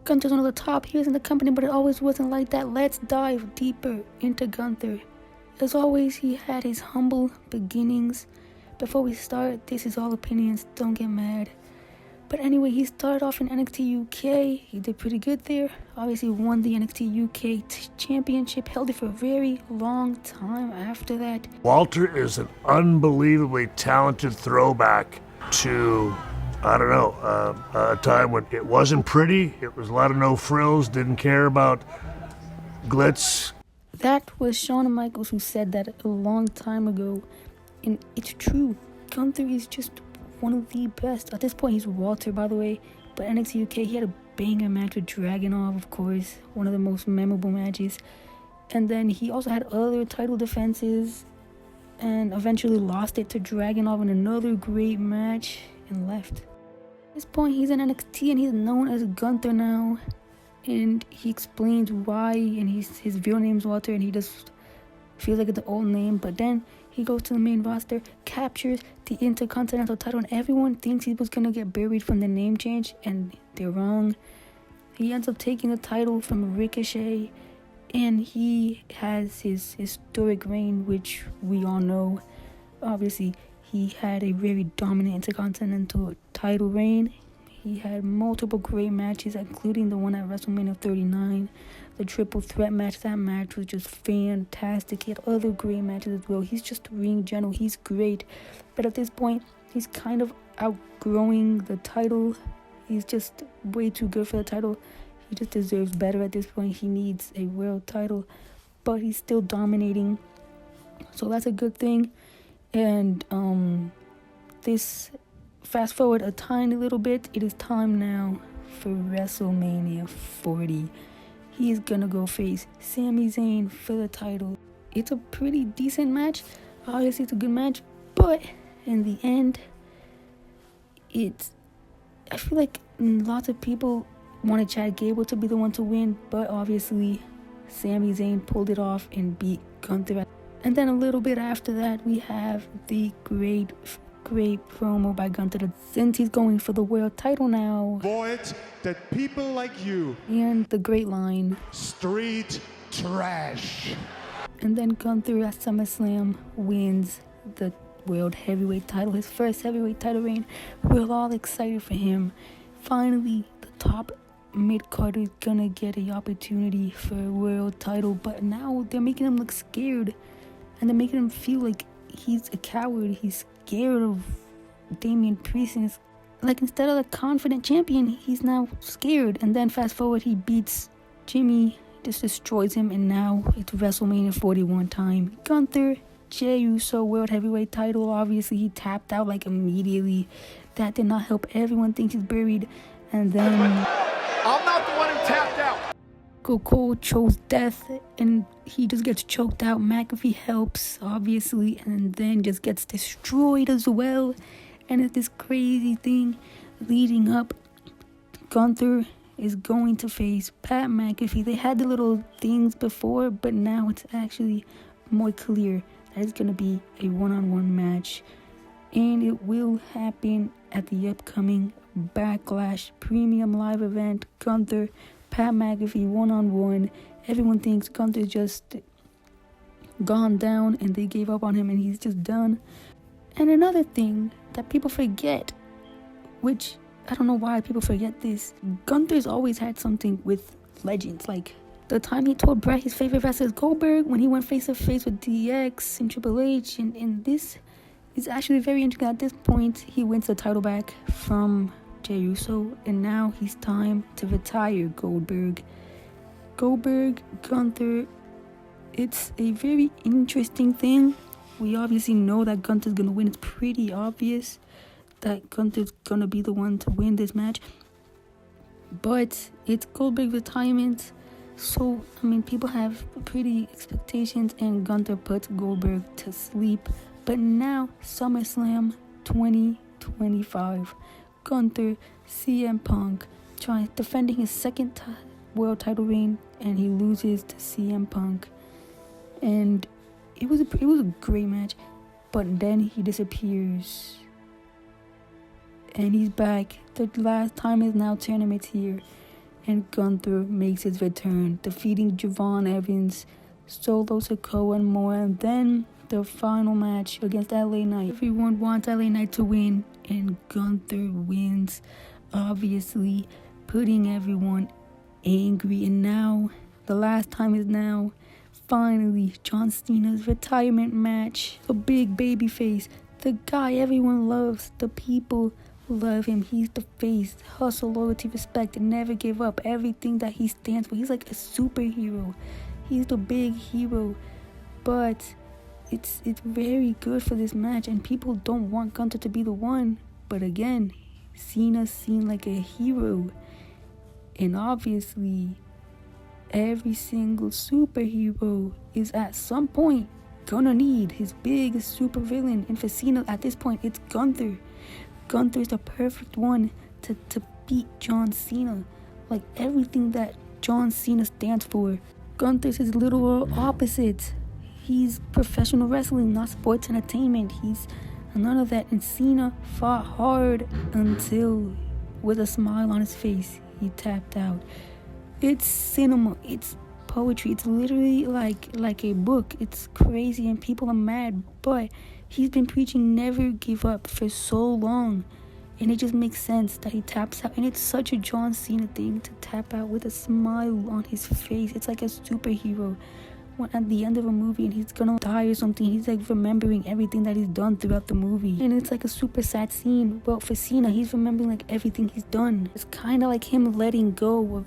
Gunther's one of the top heroes in the company, but it always wasn't like that. Let's dive deeper into Gunther. As always, he had his humble beginnings. Before we start, this is all opinions, don't get mad. But anyway, he started off in NXT UK. He did pretty good there. Obviously won the NXT UK championship, held it for a very long time after that. Walter is an unbelievably talented throwback to, I don't know, a time when it wasn't pretty. It was a lot of no frills, didn't care about glitz. That was Shawn Michaels who said that a long time ago. And it's true. Gunther is just one of the best. At this point, he's Walter, by the way. But NXT UK, he had a banger match with Dragunov, of course. One of the most memorable matches. And then he also had other title defenses. And eventually lost it to Dragunov in another great match. And left. At this point, he's in NXT and he's known as Gunther now. And he explains why. And his real name's Walter. And he just feels like it's the old name. But then he goes to the main roster, captures the Intercontinental title, and everyone thinks he was going to get buried from the name change, and they're wrong. He ends up taking the title from Ricochet, and he has his historic reign, which we all know. Obviously, he had a very dominant Intercontinental title reign. He had multiple great matches, including the one at WrestleMania 39. The triple threat match, that match was just fantastic. He had other great matches as well. He's just a ring general. He's great. But at this point, he's kind of outgrowing the title. He's just way too good for the title. He just deserves better at this point. He needs a world title. But he's still dominating. So that's a good thing. And this, fast forward a tiny little bit, it is time now for WrestleMania 40. He is gonna go face Sami Zayn for the title. It's a pretty decent match. Obviously, it's a good match, but in the end, I feel like lots of people wanted Chad Gable to be the one to win, but obviously, Sami Zayn pulled it off and beat Gunther. And then a little bit after that, we have the great promo by Gunther, since he's going for the world title now. Avoid that people like you. And the great line, street trash. And then Gunther at SummerSlam wins the world heavyweight title, his first heavyweight title reign. We're all excited for him. Finally, the top mid-carder is gonna get an opportunity for a world title, but now they're making him look scared, and they're making him feel like he's a coward. He's scared of Damian Priest. Like, instead of the confident champion, he's now scared. And then fast forward, he beats Jimmy, just destroys him, and now it's WrestleMania 41 time. Gunther, Jey Uso, world heavyweight title. Obviously, he tapped out like immediately. That did not help. Everyone thinks he's buried. And then I'm not the one who tapped out. Cole chose death, and he just gets choked out. McAfee helps, obviously, and then just gets destroyed as well. And it's this crazy thing leading up. Gunther is going to face Pat McAfee. They had the little things before, but now it's actually more clear that it's going to be a one-on-one match. And it will happen at the upcoming Backlash Premium Live event. Gunther, Pat McAfee, one-on-one. Everyone thinks Gunther's just gone down and they gave up on him and he's just done. And another thing that people forget, which I don't know why people forget this, Gunther's always had something with legends. Like the time he told Bret his favorite wrestler is Goldberg, when he went face-to-face with DX and Triple H, and this is actually very interesting. At this point, he wins the title back from Jey Uso, and now he's time to retire Goldberg. Gunther, it's a very interesting thing. We obviously know that Gunther's gonna win. It's pretty obvious that Gunther's gonna be the one to win this match. But it's Goldberg's retirement, so I mean, people have pretty expectations, and Gunther puts Goldberg to sleep. But now, SummerSlam 2025. Gunther, CM Punk, defending his second world title reign, and he loses to CM Punk. And it was a great match, but then he disappears, and he's back. The last time is now tournament here, and Gunther makes his return, defeating Javon Evans, Solo Sikoa, and more. And then the final match against LA Knight. Everyone wants LA Knight to win, and Gunther wins, obviously putting everyone angry. And now, the last time is now. Finally, John Cena's retirement match. The big baby face, the guy everyone loves, the people love him. He's the face, hustle, loyalty, respect, and never give up. Everything that he stands for. He's like a superhero. He's the big hero. But it's very good for this match, and people don't want Gunther to be the one. But again, Cena's seen like a hero, and obviously every single superhero is at some point gonna need his big super villain, and for Cena at this point it's Gunther. Gunther is the perfect one to beat John Cena. Like everything that John Cena stands for, Gunther's his literal opposite. He's professional wrestling, not sports entertainment. He's none of that. And Cena fought hard until, with a smile on his face, he tapped out. It's cinema. It's poetry. It's literally like a book. It's crazy and people are mad. But he's been preaching never give up for so long. And it just makes sense that he taps out. And it's such a John Cena thing to tap out with a smile on his face. It's like a superhero. When at the end of a movie and he's gonna die or something, he's like remembering everything that he's done throughout the movie. And it's like a super sad scene. Well, for Cena, he's remembering like everything he's done. It's kind of like him letting go of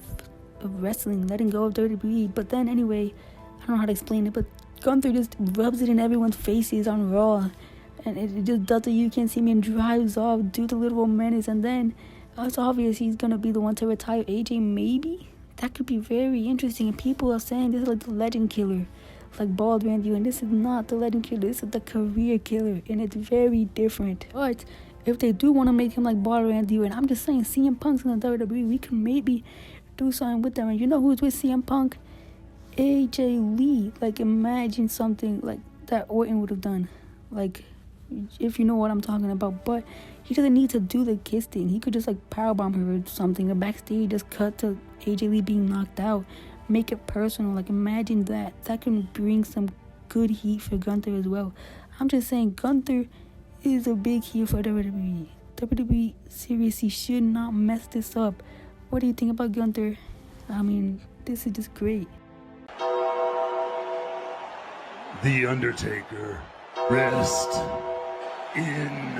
wrestling, letting go of WWE. But then anyway, I don't know how to explain it, but Gunther just rubs it in everyone's faces on Raw. And it just does the "you can't see me" and drives off due to literal menace. And then it's obvious he's gonna be the one to retire AJ, maybe? That could be very interesting. And people are saying this is like the legend killer, like Bald Randy. And this is not the legend killer. This is the career killer. And it's very different. But if they do want to make him like Bald Randy, and I'm just saying CM Punk's in the WWE, we can maybe do something with them. And you know who's with CM Punk? AJ Lee. Like imagine something like that Orton would have done. Like, if you know what I'm talking about. But he doesn't need to do the kiss thing. He could just like powerbomb her or something. The backstage just cut to AJ Lee being knocked out. Make it personal. Like imagine that. That can bring some good heat for Gunther as well. I'm just saying Gunther is a big heel for WWE. WWE seriously should not mess this up. What do you think about Gunther? I mean, this is just great. The Undertaker, rest in